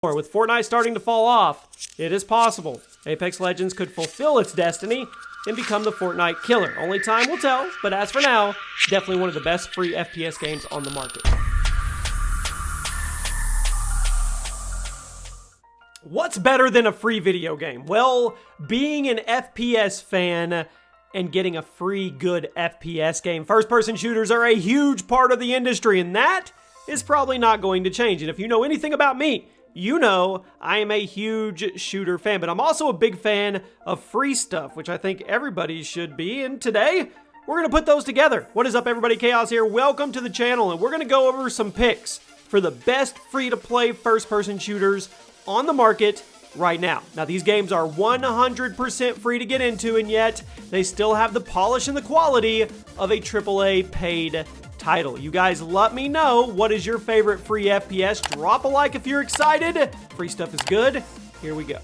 With Fortnite starting to fall off, it is possible Apex Legends could fulfill its destiny and become the Fortnite killer. Only time will tell, but as for now, it's definitely one of the best free FPS games on the market. What's better than a free video game? Well, being an FPS fan and getting a free good FPS game. First-person shooters are a huge part of the industry, and that is probably not going to change. And if you know anything about me, you know I am a huge shooter fan, but I'm also a big fan of free stuff, which I think everybody should be. And today, we're going to put those together. What is up, everybody? Chaos here. Welcome to the channel, and we're going to go over some picks for the best free-to-play first-person shooters on the market right now. Now, these games are 100% free to get into, and yet they still have the polish and the quality of a AAA paid title. You guys let me know, what is your favorite free FPS? Drop a like if you're excited. Free stuff is good. Here we go.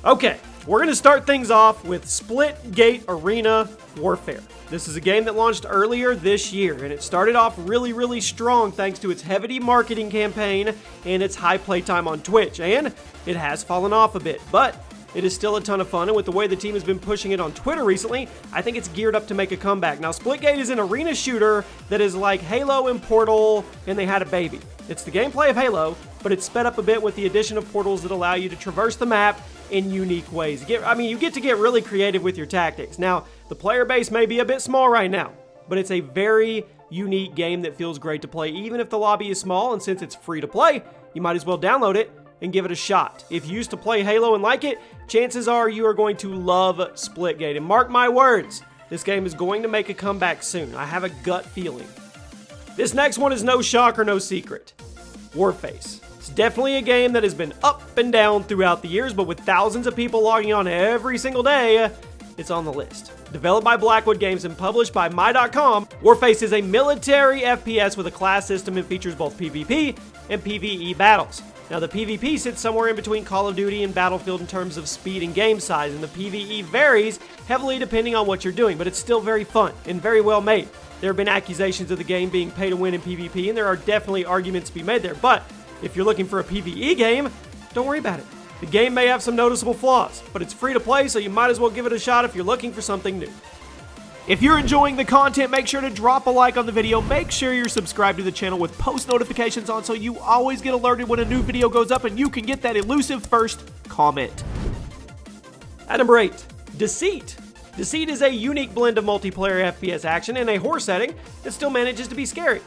Okay, we're going to start things off with Splitgate Arena Warfare. This is a game that launched earlier this year, and it started off really strong thanks to its heavy marketing campaign and its high playtime on Twitch, and it has fallen off a bit, but it is still a ton of fun, and with the way the team has been pushing it on Twitter recently, I think it's geared up to make a comeback. Now, Splitgate is an arena shooter that is like Halo and Portal, and they had a baby. It's the gameplay of Halo, but it's sped up a bit with the addition of portals that allow you to traverse the map in unique ways. You get to get really creative with your tactics. Now, the player base may be a bit small right now, but it's a very unique game that feels great to play, even if the lobby is small, and since it's free to play, you might as well download it and give it a shot. If you used to play Halo and like it, chances are you are going to love Splitgate. And mark my words, this game is going to make a comeback soon. I have a gut feeling. This next one is no shock or no secret. Warface. It's definitely a game that has been up and down throughout the years, but with thousands of people logging on every single day, it's on the list. Developed by Blackwood Games and published by My.com, Warface is a military FPS with a class system and features both PvP and PvE battles. Now, the PvP sits somewhere in between Call of Duty and Battlefield in terms of speed and game size, and the PvE varies heavily depending on what you're doing, but it's still very fun and very well made. There have been accusations of the game being pay to win in PvP, and there are definitely arguments to be made there, but if you're looking for a PvE game, don't worry about it. The game may have some noticeable flaws, but it's free to play, so you might as well give it a shot if you're looking for something new. If you're enjoying the content, make sure to drop a like on the video. Make sure you're subscribed to the channel with post notifications on so you always get alerted when a new video goes up and you can get that elusive first comment. At number 8, Deceit. Deceit is a unique blend of multiplayer FPS action in a horror setting that still manages to be scary.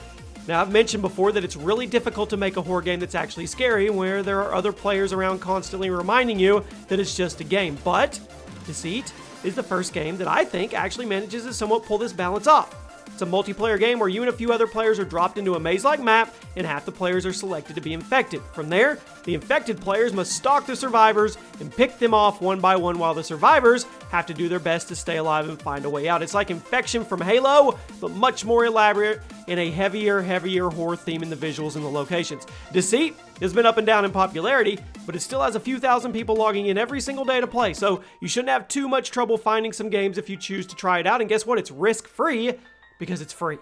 Now, I've mentioned before that it's really difficult to make a horror game that's actually scary where there are other players around constantly reminding you that it's just a game, but Deceit is the first game that I think actually manages to somewhat pull this balance off. It's a multiplayer game where you and a few other players are dropped into a maze-like map, and half the players are selected to be infected. From there, the infected players must stalk the survivors and pick them off one by one, while the survivors have to do their best to stay alive and find a way out. It's like Infection from Halo, but much more elaborate and a heavier horror theme in the visuals and the locations. Deceit has been up and down in popularity, but it still has a few thousand people logging in every single day to play, so you shouldn't have too much trouble finding some games if you choose to try it out, and guess what? It's risk-free because it's free.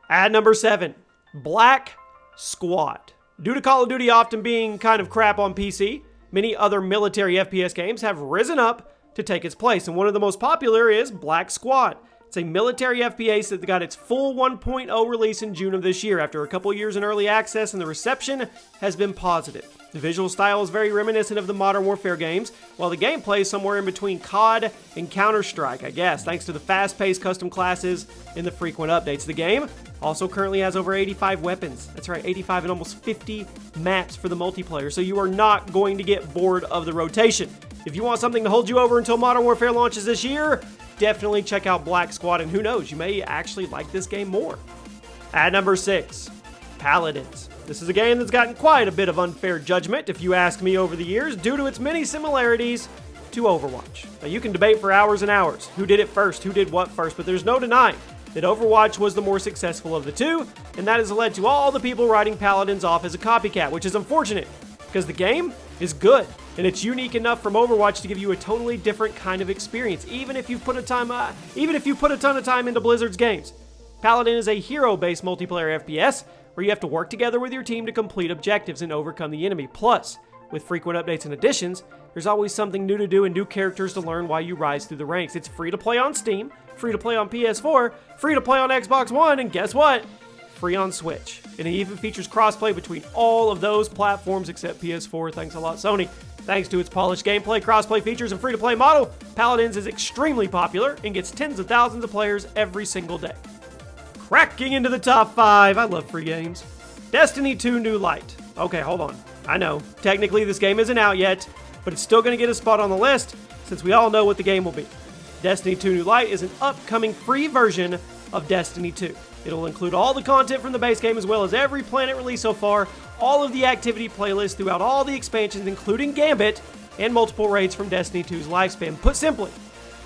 At number 7, Black Squad. Due to Call of Duty often being kind of crap on PC, many other military FPS games have risen up to take its place, and one of the most popular is Black Squad. It's a military FPS that got its full 1.0 release in June of this year after a couple years in early access, and the reception has been positive. The visual style is very reminiscent of the Modern Warfare games, while the gameplay is somewhere in between COD and Counter-Strike, I guess, thanks to the fast-paced custom classes and the frequent updates. The game also currently has over 85 weapons. That's right, 85 and almost 50 maps for the multiplayer, so you are not going to get bored of the rotation. If you want something to hold you over until Modern Warfare launches this year, definitely check out Black Squad, and who knows, you may actually like this game more. At number 6, Paladins. This is a game that's gotten quite a bit of unfair judgment, if you ask me, over the years, due to its many similarities to Overwatch. Now, you can debate for hours and hours who did it first, who did what first, but there's no denying that Overwatch was the more successful of the two, and that has led to all the people writing Paladins off as a copycat, which is unfortunate, because the game is good, and it's unique enough from Overwatch to give you a totally different kind of experience, even if you put a ton of time into Blizzard's games. Paladin is a hero-based multiplayer FPS where you have to work together with your team to complete objectives and overcome the enemy. Plus, With frequent updates and additions, there's always something new to do and new characters to learn while you rise through the ranks. It's free to play on Steam, free to play on PS4, free to play on Xbox One, and guess what? Free on Switch. And it even features crossplay between all of those platforms except PS4. Thanks a lot, Sony. Thanks to its polished gameplay, crossplay features, and free-to-play model, Paladins is extremely popular and gets tens of thousands of players every single day. Cracking into the top 5, I love free games. Destiny 2 New Light. Okay, hold on. I know, technically this game isn't out yet, but it's still going to get a spot on the list since we all know what the game will be. Destiny 2 New Light is an upcoming free version of Destiny 2. It'll include all the content from the base game as well as every Planet release so far, all of the activity playlists throughout all the expansions including Gambit, and multiple raids from Destiny 2's lifespan. Put simply,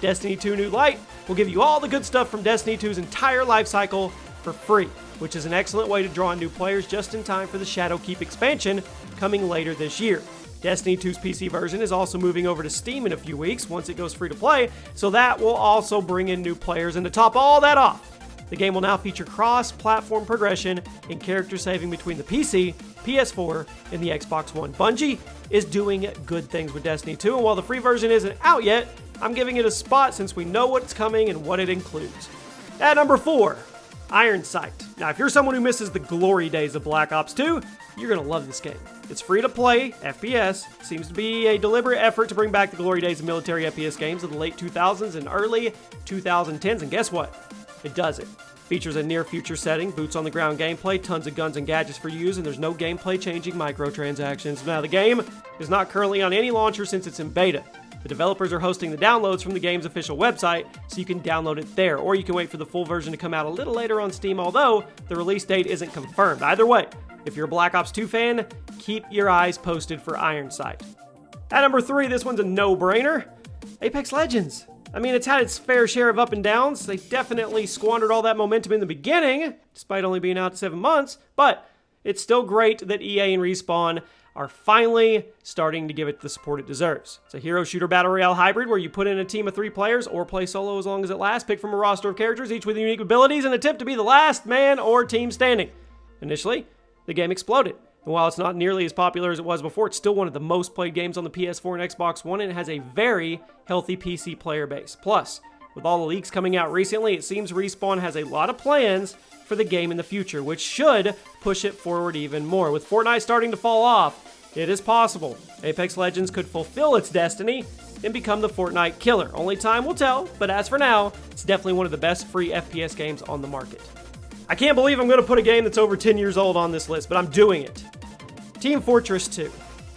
Destiny 2 New Light will give you all the good stuff from Destiny 2's entire lifecycle for free, which is an excellent way to draw in new players just in time for the Shadowkeep expansion coming later this year. Destiny 2's PC version is also moving over to Steam in a few weeks once it goes free to play, so that will also bring in new players. And to top all that off, the game will now feature cross-platform progression and character saving between the PC, PS4, and the Xbox One. Bungie is doing good things with Destiny 2, and while the free version isn't out yet, I'm giving it a spot since we know what's coming and what it includes. At number 4, Iron Sight. Now, if you're someone who misses the glory days of Black Ops 2, you're going to love this game. It's free to play, FPS, seems to be a deliberate effort to bring back the glory days of military FPS games of the late 2000s and early 2010s, and guess what? It does it. Features a near-future setting, boots-on-the-ground gameplay, tons of guns and gadgets for use, and there's no gameplay-changing microtransactions. Now, the game is not currently on any launcher since it's in beta. The developers are hosting the downloads from the game's official website, so you can download it there, or you can wait for the full version to come out a little later on Steam, although the release date isn't confirmed. Either way, if you're a Black Ops 2 fan, keep your eyes posted for Iron Sight. At number 3, this one's a no-brainer. Apex Legends. I mean, it's had its fair share of up and downs. They definitely squandered all that momentum in the beginning, despite only being out 7 months, but it's still great that EA and Respawn are finally starting to give it the support it deserves. It's a hero shooter battle royale hybrid where you put in a team of 3 players or play solo as long as it lasts, pick from a roster of characters, each with unique abilities, and attempt to be the last man or team standing. Initially, the game exploded. And while it's not nearly as popular as it was before, it's still one of the most played games on the PS4 and Xbox One, and it has a very healthy PC player base. Plus, with all the leaks coming out recently, it seems Respawn has a lot of plans for the game in the future, which should push it forward even more. With Fortnite starting to fall off, it is possible Apex Legends could fulfill its destiny and become the Fortnite killer. Only time will tell, but as for now, it's definitely one of the best free FPS games on the market. I can't believe I'm going to put a game that's over 10 years old on this list, but I'm doing it. Team Fortress 2.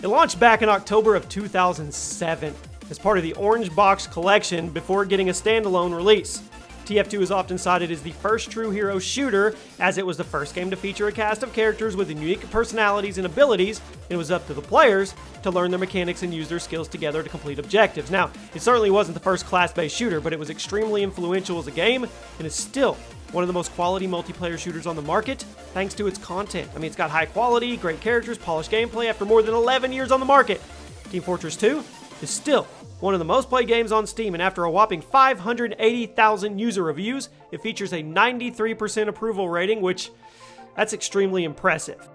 It launched back in October of 2007 as part of the Orange Box collection before getting a standalone release. TF2 is often cited as the first true hero shooter, as it was the first game to feature a cast of characters with unique personalities and abilities, and it was up to the players to learn their mechanics and use their skills together to complete objectives. Now, it certainly wasn't the first class-based shooter, but it was extremely influential as a game, and is still one of the most quality multiplayer shooters on the market, thanks to its content. I mean, it's got high quality, great characters, polished gameplay after more than 11 years on the market. Team Fortress 2 is still one of the most played games on Steam, and after a whopping 580,000 user reviews, it features a 93% approval rating, which, that's extremely impressive.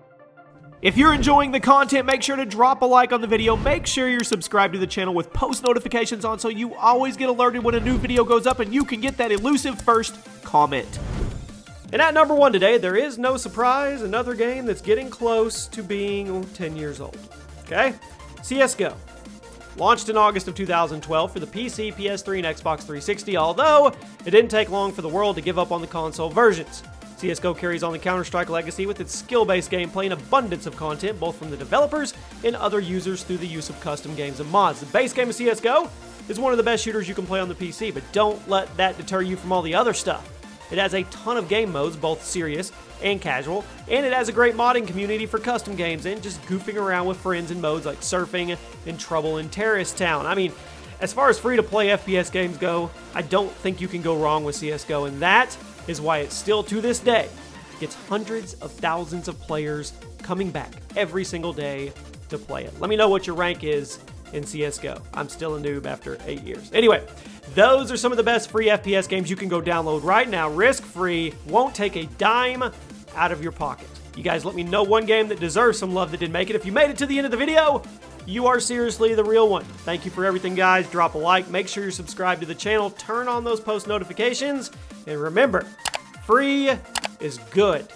If you're enjoying the content, make sure to drop a like on the video. Make sure you're subscribed to the channel with post notifications on so you always get alerted when a new video goes up and you can get that elusive first comment. And at number 1 today, there is no surprise, another game that's getting close to being 10 years old. Okay? CSGO. Launched in August of 2012 for the PC, PS3, and Xbox 360, although it didn't take long for the world to give up on the console versions. CSGO carries on the Counter-Strike legacy with its skill-based gameplay and abundance of content, both from the developers and other users through the use of custom games and mods. The base game of CSGO is one of the best shooters you can play on the PC, but don't let that deter you from all the other stuff. It has a ton of game modes, both serious and casual, and it has a great modding community for custom games and just goofing around with friends in modes like surfing and Trouble in Terrorist Town. I mean, as far as free-to-play FPS games go, I don't think you can go wrong with CSGO, and that is why it still, to this day, gets hundreds of thousands of players coming back every single day to play it. Let me know what your rank is in CSGO. I'm still a noob after 8 years. Anyway, those are some of the best free FPS games you can go download right now, risk-free, won't take a dime out of your pocket. You guys let me know one game that deserves some love that didn't make it. If you made it to the end of the video, You are seriously the real one. Thank you for everything, guys. Drop a like. Make sure you're subscribed to the channel. Turn on those post notifications. And remember, free is good.